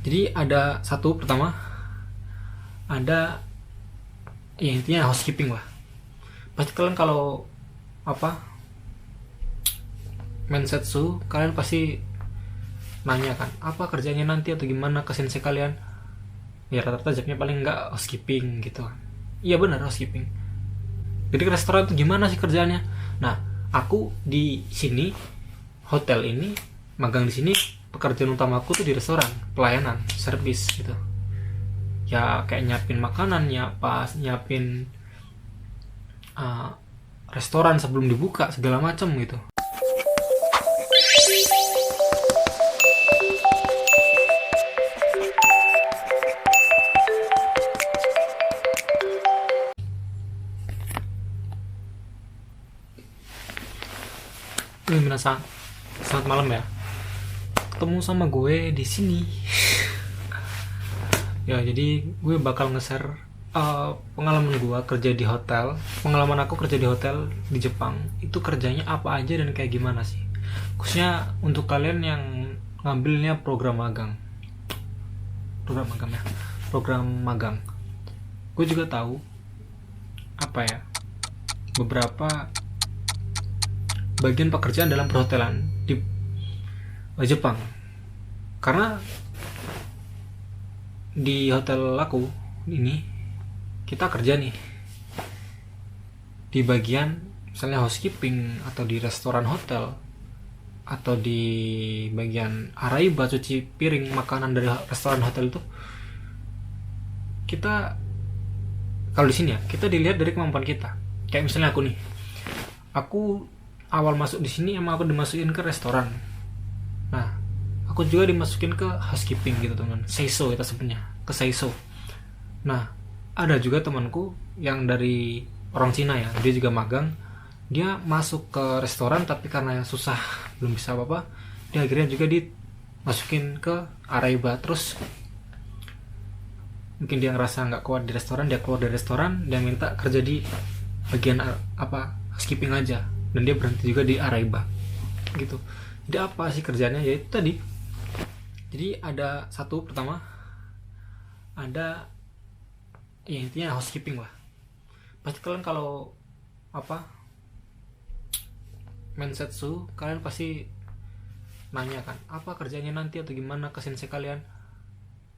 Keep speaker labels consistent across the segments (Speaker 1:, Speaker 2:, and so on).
Speaker 1: Jadi ada satu pertama, ada ya intinya housekeeping lah. Pasti kalian kalau apa mensetsu, kalian pasti nanya kan apa kerjanya nanti atau gimana ke sensei kalian. Ya rata-rata jawabnya paling enggak housekeeping gitu kan. Iya benar, housekeeping. Jadi restoran itu gimana sih kerjanya? Nah, aku di sini hotel ini magang di sini, pekerjaan utamaku tuh di restoran, pelayanan, servis gitu. Ya kayak nyiapin makanan, nyiapin uh, restoran sebelum dibuka segala macam gitu. Minasan, selamat malam ya. Ketemu sama gue di sini. Ya jadi gue bakal nge-share pengalaman gue kerja di hotel. Pengalaman aku kerja di hotel di Jepang itu kerjanya apa aja dan kayak gimana sih. Khususnya untuk kalian yang ngambilnya program magang. Program magang. Gue juga tahu apa ya, beberapa bagian pekerjaan dalam perhotelan di Jepang. Karena di hotel aku ini kita kerja nih di bagian misalnya housekeeping, atau di restoran hotel, atau di bagian araiba, cuci piring makanan dari restoran hotel itu. Kita kalau di sini ya, kita dilihat dari kemampuan kita. Kayak misalnya aku awal masuk di sini emang aku dimasukin ke restoran. Nah, aku juga dimasukin ke housekeeping gitu teman, seiso kita sebenarnya, ke seiso. Nah, ada juga temanku yang dari orang Cina ya, dia juga magang, dia masuk ke restoran tapi karena susah, belum bisa apa-apa, dia akhirnya juga dimasukin ke araiba. Terus mungkin dia ngerasa nggak kuat di restoran, dia keluar dari restoran, dia minta kerja di bagian housekeeping aja, dan dia berhenti juga di araiba gitu. Jadi apa sih kerjanya? Ya itu tadi. Jadi ada satu pertama, ada ya intinya housekeeping lah. Pasti kalian kalau mensetsu, kalian pasti nanya kan apa kerjanya nanti atau gimana ke sensei kalian.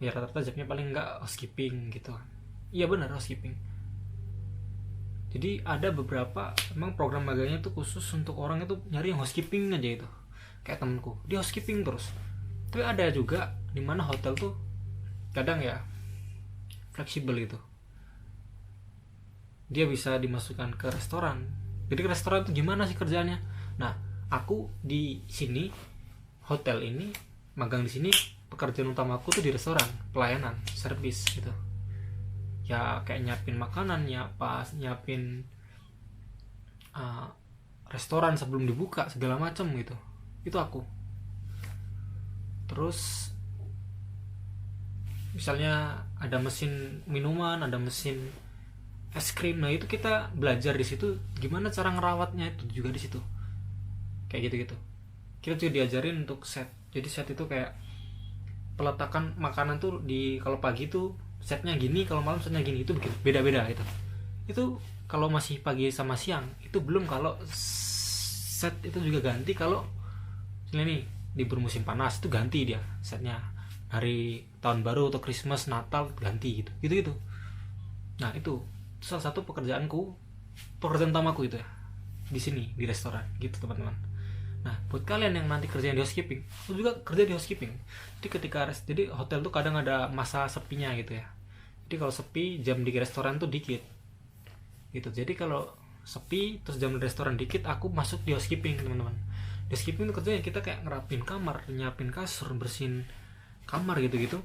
Speaker 1: Ya rata-rata jawabnya paling enggak housekeeping gitu kan. Iya benar, housekeeping. Jadi ada beberapa emang program magangnya tuh khusus untuk orang itu nyari yang housekeeping aja itu. Kayak temenku, dia housekeeping terus. Tapi ada juga dimana hotel tuh kadang ya fleksibel gitu, dia bisa dimasukkan ke restoran. Jadi ke restoran tuh gimana sih kerjanya? Nah, aku di sini hotel ini magang di sini, pekerjaan utamaku tuh di restoran, pelayanan, servis gitu. Ya kayak nyiapin makanan, nyiapin restoran sebelum dibuka segala macam gitu. Itu aku. Terus misalnya ada mesin minuman, ada mesin es krim, nah itu kita belajar di situ gimana cara ngerawatnya, itu juga di situ. Kayak gitu-gitu. Kita juga diajarin untuk set. Jadi set itu kayak peletakan makanan tuh di, kalau pagi tuh setnya gini, kalau malam setnya gini, itu begitu, beda-beda gitu. Itu kalau masih pagi sama siang, itu belum kalau set itu juga ganti. Kalau misalnya nih libur musim panas itu ganti dia setnya, hari tahun baru atau Christmas, Natal ganti gitu. Nah itu salah satu pekerjaan utamaku itu ya, di sini di restoran gitu teman-teman. Nah buat kalian yang nanti kerja di housekeeping, aku juga kerja di housekeeping. Jadi jadi hotel tuh kadang ada masa sepinya gitu ya. Jadi kalau sepi, jam di restoran tuh dikit gitu. Jadi kalau sepi terus jam di restoran dikit, aku masuk di housekeeping teman-teman. Di housekeeping itu kerjanya kita kayak ngerapin kamar, nyiapin kasur, bersihin kamar gitu-gitu.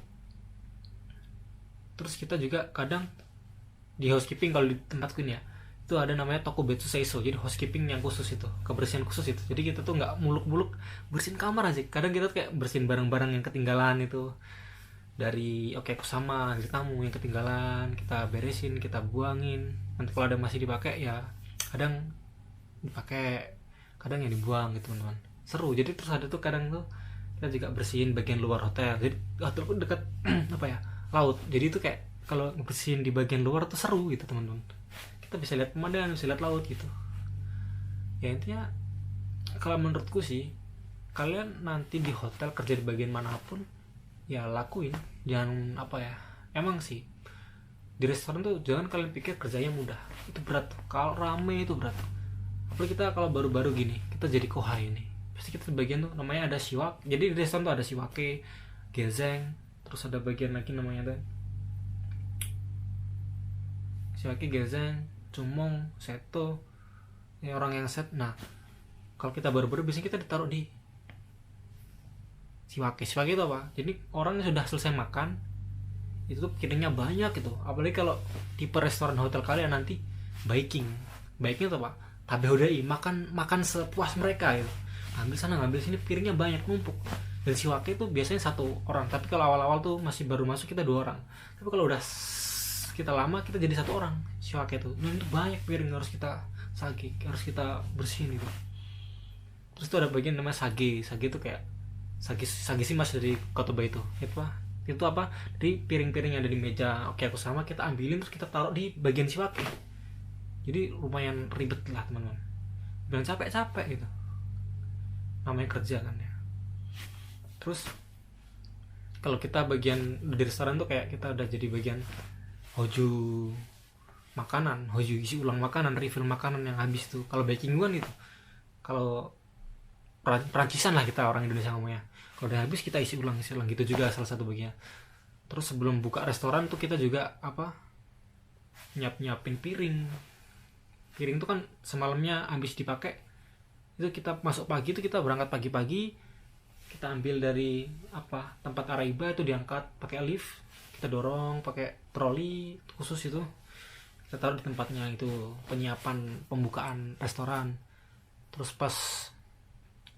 Speaker 1: Terus kita juga kadang di housekeeping, kalau di tempatku ini ya, itu ada namanya tokubetsu seiso. Jadi housekeeping yang khusus itu, kebersihan khusus itu. Jadi kita tuh nggak muluk-muluk bersihin kamar aja. Kadang kita tuh kayak bersihin barang-barang yang ketinggalan itu dari kusama, dari tamu yang ketinggalan, kita beresin, kita buangin. Nanti kalau ada masih dipakai ya kadang dipakai, kadang yang dibuang gitu teman-teman. Seru. Jadi terus ada tuh kadang tuh kita juga bersihin bagian luar hotel. Jadi hotel pun dekat apa ya, laut, jadi itu kayak kalau bersihin di bagian luar tuh seru gitu teman-teman. Kita bisa lihat pemandangan, bisa lihat laut gitu ya. Intinya kalau menurutku sih, kalian nanti di hotel kerja di bagian manapun ya lakuin, jangan apa ya, emang sih di restoran tuh jangan kalian pikir kerjanya mudah, itu berat. Kalau rame itu berat, apalagi kita kalau baru-baru gini kita jadi kohai ini, pasti kita bagian tuh namanya ada siwak. Jadi di restoran tuh ada siwake, gezeng, terus ada bagian lagi namanya tuh siwake, gezeng, cumong, seto, ini orang yang set. Nah kalau kita baru-baru biasanya kita ditaruh di siwake. Siwake itu apa? Jadi orang yang sudah selesai makan itu tuh piringnya banyak gitu. Apalagi kalau tipe restoran hotel kalian nanti baking itu apa? Tabehodai, makan sepuas mereka gitu. Ambil sana ngambil sini, piringnya banyak numpuk. Dan siwake itu biasanya satu orang, tapi kalau awal-awal tuh masih baru masuk kita 2 orang. Tapi kalau udah kita lama kita jadi 1 orang siwake itu. Nah itu banyak piring harus kita sage, harus kita bersihin gitu. Terus tuh ada bagian namanya sage. Sage itu kayak sage sih mas dari kotoba itu apa, dari piring-piring yang ada di meja oke aku sama kita ambilin terus kita taruh di bagian siwake. Jadi lumayan ribet lah teman-teman, bilang capek gitu, namanya kerja kan ya. Terus kalau kita bagian di restoran tuh kayak kita udah jadi bagian hoju makanan, hoju isi ulang makanan, refill makanan yang habis tuh. Kalau baking kan itu, kalau Perancisan lah kita orang Indonesia ngomongnya, kalau udah habis kita isi ulang gitu juga salah satu bagian. Terus sebelum buka restoran tuh kita juga apa, nyiapin piring tuh kan semalamnya habis dipakai, itu kita masuk pagi itu kita berangkat pagi-pagi, kita ambil dari apa tempat Araiba itu diangkat pakai lift, kita dorong pakai troli khusus itu, kita taruh di tempatnya itu penyiapan pembukaan restoran. Terus pas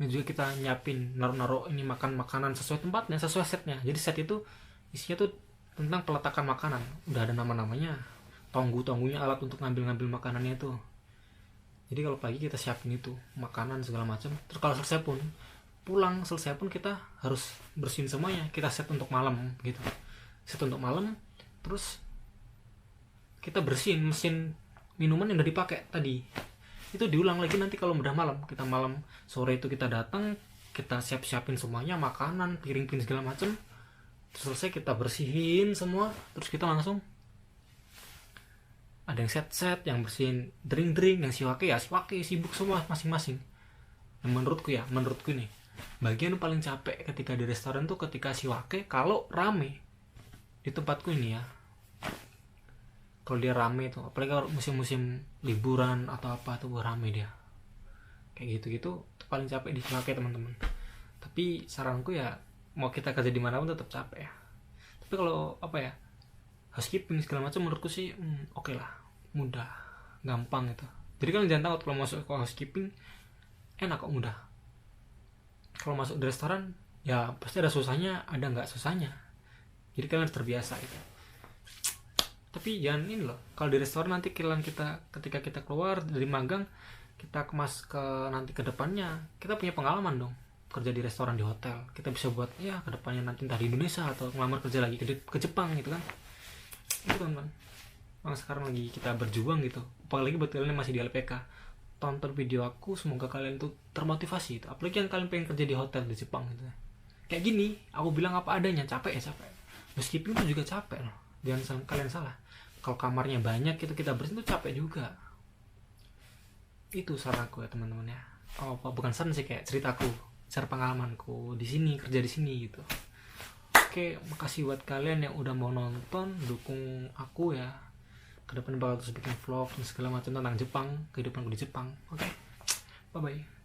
Speaker 1: ini juga kita nyiapin naruh ini makanan sesuai tempatnya, sesuai setnya. Jadi set itu isinya tuh tentang peletakan makanan, udah ada nama-namanya, tonggunya alat untuk ngambil makanannya itu. Jadi kalau pagi kita siapin itu makanan segala macam. Terus kalau selesai pun kita harus bersihin semuanya, kita set untuk malam gitu, set untuk malam. Terus kita bersihin mesin minuman yang udah dipakai tadi, itu diulang lagi nanti kalau udah malam. Kita malam sore itu kita datang, kita siapin semuanya, makanan, piring segala macam. Terus selesai kita bersihin semua, terus kita langsung ada yang set, yang bersihin drink, yang siwake sibuk semua masing-masing. Yang menurutku nih, bagian paling capek ketika di restoran tuh ketika siwake kalau rame. Di tempatku ini ya, kalau dia rame tuh, apalagi kalau musim-musim liburan atau apa tuh rame dia kayak gitu paling capek di siwake teman-teman. Tapi saranku ya, mau kita kerja di mana pun tetap capek ya. Tapi kalau apa ya, housekeeping segala macam menurutku sih oke lah, mudah, gampang itu. Jadi kalian jangan takut kalau masuk ke housekeeping, enak kok, mudah. Kalau masuk di restoran ya pasti ada susahnya, ada nggak susahnya. Jadi kalian harus terbiasa itu. Tapi jangan ini loh, kalau di restoran nanti ketika kita keluar dari magang, kita kemas nanti ke depannya, kita punya pengalaman dong kerja di restoran di hotel. Kita bisa buat ya ke depannya nanti entah di Indonesia atau ngelamar kerja lagi ke Jepang gitu kan. Itu teman-teman, sekarang lagi kita berjuang gitu. Apalagi buat kalian yang masih di LPK, tonton video aku, semoga kalian tuh termotivasi itu. Apalagi yang kalian pengen kerja di hotel di Jepang gitu. Kayak gini, aku bilang apa adanya, capek. Meskipun itu juga capek loh, jangan kalian salah. Kalau kamarnya banyak itu kita bersihin tuh capek juga. Itu saranku ya teman-teman ya. Bukan saran sih, kayak ceritaku, share pengalamanku di sini, kerja di sini gitu. Oke, makasih buat kalian yang udah mau nonton, dukung aku ya. Kedepan bakal terus bikin vlog dan segala macam tentang Jepang, kehidupanku di Jepang. Oke, bye bye.